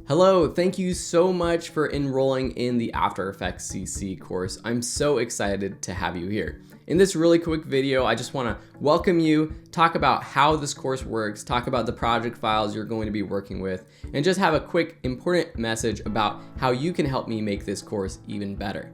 Hello, thank you so much for enrolling in the After Effects CC course. I'm so excited to have you here. In this really quick video, I just want to welcome you, talk about how this course works, talk about the project files you're going to be working with, and just have a quick important message about how you can help me make this course even better.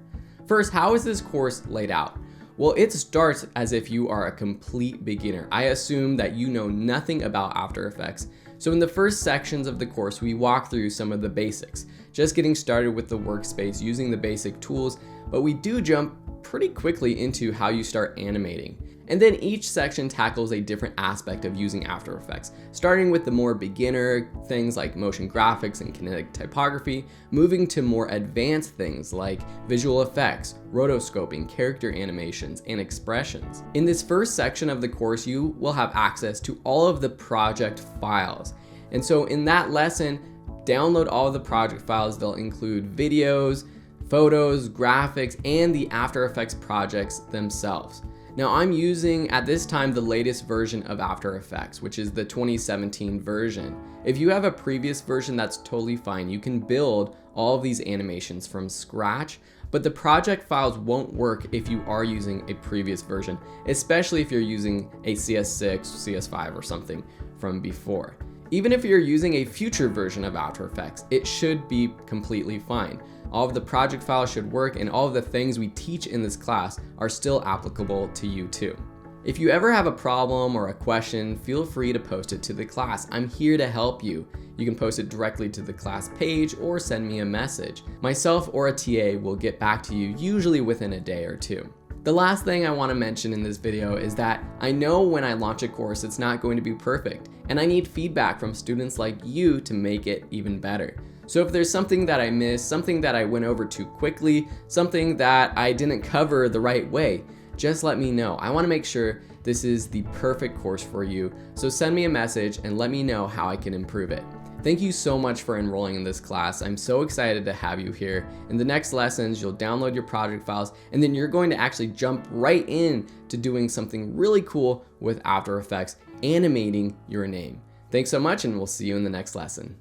First, how is this course laid out? Well, it starts as if you are a complete beginner. I assume that you know nothing about After Effects. So in the first sections of the course, we walk through some of the basics, just getting started with the workspace, using the basic tools, but we do jump pretty quickly into how you start animating. And then each section tackles a different aspect of using After Effects, starting with the more beginner things like motion graphics and kinetic typography, moving to more advanced things like visual effects, rotoscoping, character animations, and expressions. In this first section of the course, you will have access to all of the project files. And so in that lesson, download all of the project files. They'll include videos, photos, graphics, and the After Effects projects themselves. Now I'm using at this time the latest version of After Effects, which is the 2017 version. If you have a previous version, that's totally fine. You can build all of these animations from scratch, but the project files won't work if you are using a previous version, especially if you're using a CS6, CS5 or something from before. Even if you're using a future version of After Effects, it should be completely fine. All of the project files should work, and all of the things we teach in this class are still applicable to you too. If you ever have a problem or a question, feel free to post it to the class. I'm here to help you. You can post it directly to the class page or send me a message. Myself or a TA will get back to you usually within a day or two. The last thing I want to mention in this video is that I know when I launch a course, it's not going to be perfect, and I need feedback from students like you to make it even better. So if there's something that I missed, something that I went over too quickly, something that I didn't cover the right way, just let me know. I want to make sure this is the perfect course for you. So send me a message and let me know how I can improve it. Thank you so much for enrolling in this class. I'm so excited to have you here. In the next lessons, you'll download your project files, and then you're going to actually jump right in to doing something really cool with After Effects, animating your name. Thanks so much, and we'll see you in the next lesson.